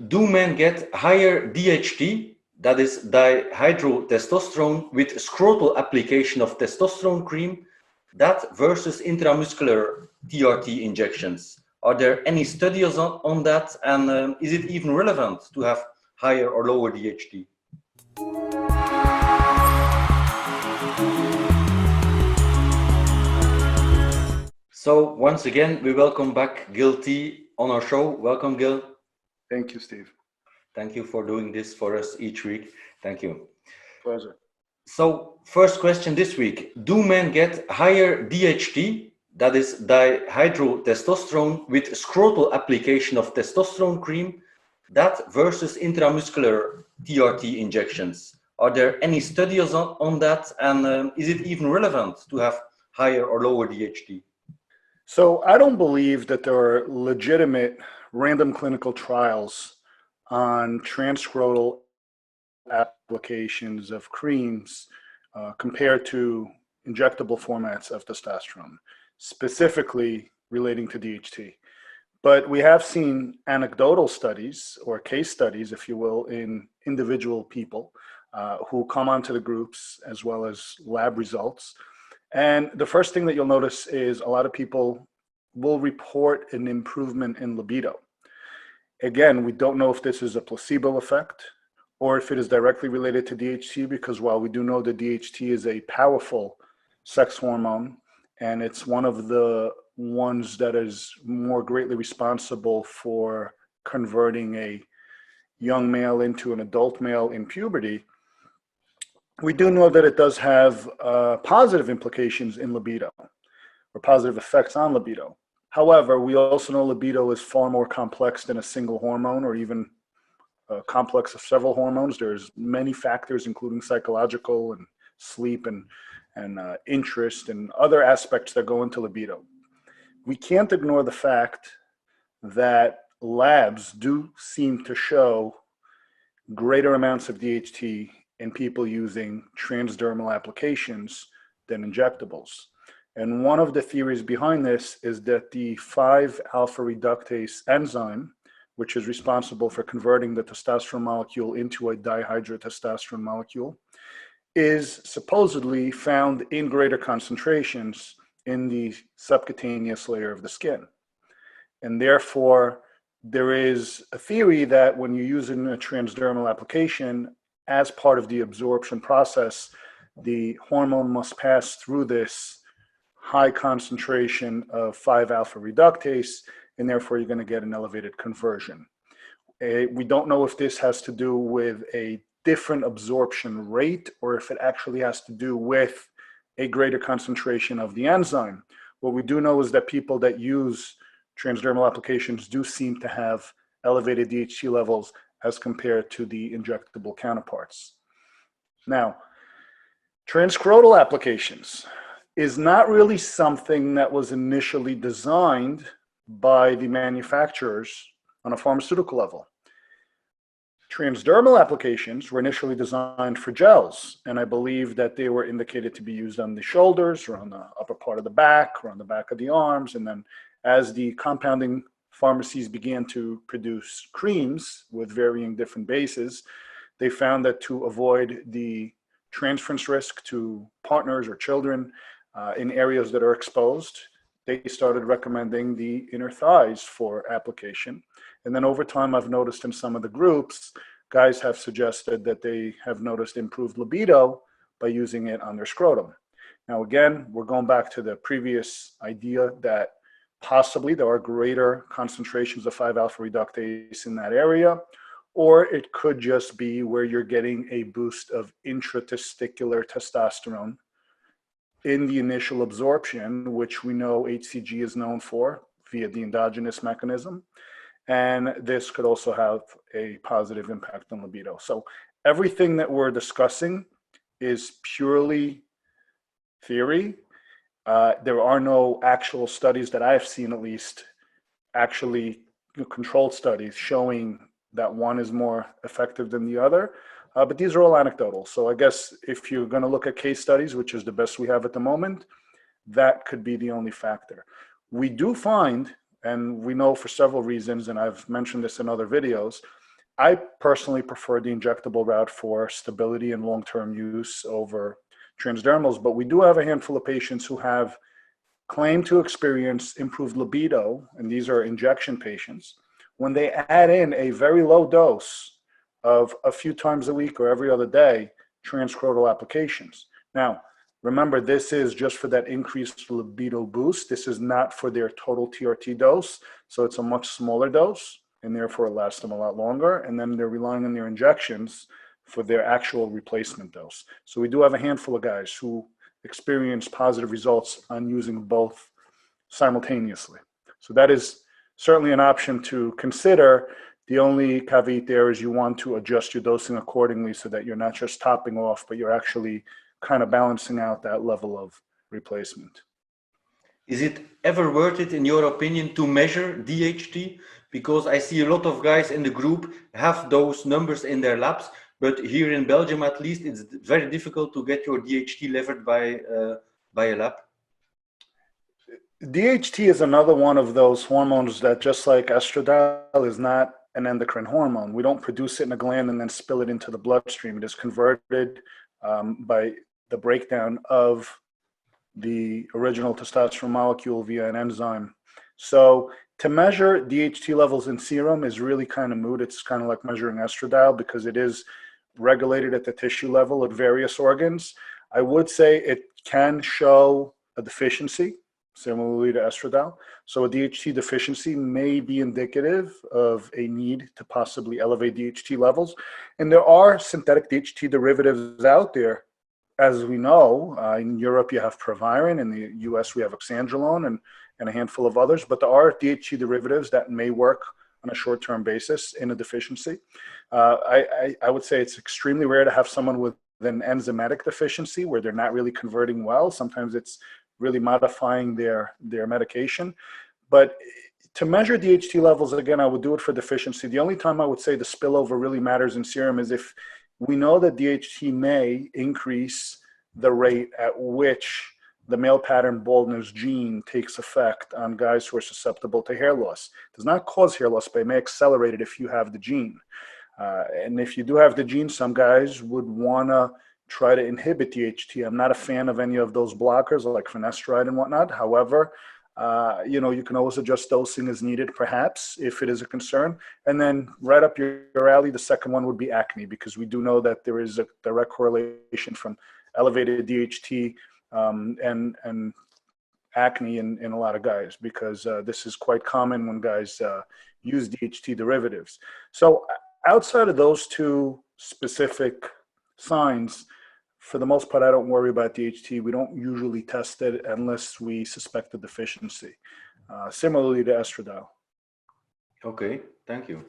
Do men get higher DHT, that is dihydrotestosterone, with scrotal application of testosterone cream, that versus intramuscular TRT injections? Are there any studies on that, and is it even relevant to have higher or lower DHT? So once again, we welcome back Gil T on our show. Welcome, Gil. Thank you, Steve. Thank you for doing this for us each week. Thank you. Pleasure. So first question this week, do men get higher DHT, that is dihydrotestosterone, with scrotal application of testosterone cream, that versus intramuscular TRT injections? Are there any studies on that, and is it even relevant to have higher or lower DHT? So I don't believe that there are legitimate random clinical trials on transscrotal applications of creams compared to injectable formats of testosterone, specifically relating to DHT. But we have seen anecdotal studies or case studies, if you will, in individual people who come onto the groups as well as lab results. And the first thing that you'll notice is a lot of people will report an improvement in libido. Again, we don't know if this is a placebo effect or if it is directly related to DHT, because while we do know that DHT is a powerful sex hormone, and it's one of the ones that is more greatly responsible for converting a young male into an adult male in puberty, we do know that it does have positive implications in libido or positive effects on libido. However, we also know libido is far more complex than a single hormone or even a complex of several hormones. There's many factors, including psychological and sleep and interest and other aspects that go into libido. We can't ignore the fact that labs do seem to show greater amounts of DHT in people using transdermal applications than injectables. And one of the theories behind this is that the 5-alpha reductase enzyme, which is responsible for converting the testosterone molecule into a dihydrotestosterone molecule, is supposedly found in greater concentrations in the subcutaneous layer of the skin. And therefore, there is a theory that when you use it in a transdermal application, as part of the absorption process, the hormone must pass through this high concentration of 5-alpha reductase, and therefore you're going to get an elevated conversion. We don't know if this has to do with a different absorption rate or if it actually has to do with a greater concentration of the enzyme. What we do know is that people that use transdermal applications do seem to have elevated DHT levels as compared to the injectable counterparts. Now, transscrotal applications is not really something that was initially designed by the manufacturers on a pharmaceutical level. Transdermal applications were initially designed for gels, and I believe that they were indicated to be used on the shoulders or on the upper part of the back or on the back of the arms. And then as the compounding pharmacies began to produce creams with varying different bases, they found that to avoid the transference risk to partners or children in areas that are exposed, they started recommending the inner thighs for application. And then over time, I've noticed in some of the groups, guys have suggested that they have noticed improved libido by using it on their scrotum. Now, again, we're going back to the previous idea that possibly there are greater concentrations of 5-alpha reductase in that area, or it could just be where you're getting a boost of intratesticular testosterone in the initial absorption, which we know HCG is known for via the endogenous mechanism. And this could also have a positive impact on libido. So everything that we're discussing is purely theory. There are no actual studies that I've seen, at least, actually controlled studies showing that one is more effective than the other. But these are all anecdotal. So I guess if you're going to look at case studies, which is the best we have at the moment, that could be the only factor. We do find, and we know for several reasons, and I've mentioned this in other videos, I personally prefer the injectable route for stability and long-term use over transdermals, but we do have a handful of patients who have claimed to experience improved libido, and these are injection patients, when they add in a very low dose of a few times a week or every other day transscrotal applications. Now, remember, this is just for that increased libido boost. This is not for their total TRT dose, so it's a much smaller dose, and therefore it lasts them a lot longer, and then they're relying on their injections for their actual replacement dose. So we do have a handful of guys who experience positive results on using both simultaneously. So that is certainly an option to consider. The only caveat there is you want to adjust your dosing accordingly so that you're not just topping off, but you're actually kind of balancing out that level of replacement. Is it ever worth it, in your opinion, to measure DHT? Because I see a lot of guys in the group have those numbers in their labs, but here in Belgium, at least, it's very difficult to get your DHT leveled by a lab. DHT is another one of those hormones that, just like estradiol, is not an endocrine hormone. We don't produce it in a gland and then spill it into the bloodstream. It is converted by the breakdown of the original testosterone molecule via an enzyme. So to measure DHT levels in serum is really kind of moot. It's kind of like measuring estradiol because it is regulated at the tissue level at various organs. I would say it can show a deficiency, similarly to estradiol. So a DHT deficiency may be indicative of a need to possibly elevate DHT levels. And there are synthetic DHT derivatives out there. As we know, in Europe you have Proviron, in the US we have Oxandrolone and a handful of others, but there are DHT derivatives that may work on a short-term basis in a deficiency. I would say it's extremely rare to have someone with an enzymatic deficiency where they're not really converting well. Sometimes it's really modifying their medication. But to measure DHT levels, again, I would do it for deficiency. The only time I would say the spillover really matters in serum is if we know that DHT may increase the rate at which the male pattern baldness gene takes effect on guys who are susceptible to hair loss. It does not cause hair loss, but it may accelerate it if you have the gene. And if you do have the gene, some guys would want to try to inhibit DHT. I'm not a fan of any of those blockers like finasteride and whatnot. However, you can always adjust dosing as needed, perhaps, if it is a concern. And then right up your alley, the second one would be acne, because we do know that there is a direct correlation from elevated DHT and acne in a lot of guys, because this is quite common when guys use DHT derivatives. So outside of those two specific signs, for the most part, I don't worry about DHT. We don't usually test it unless we suspect a deficiency, similarly to estradiol. Okay, thank you.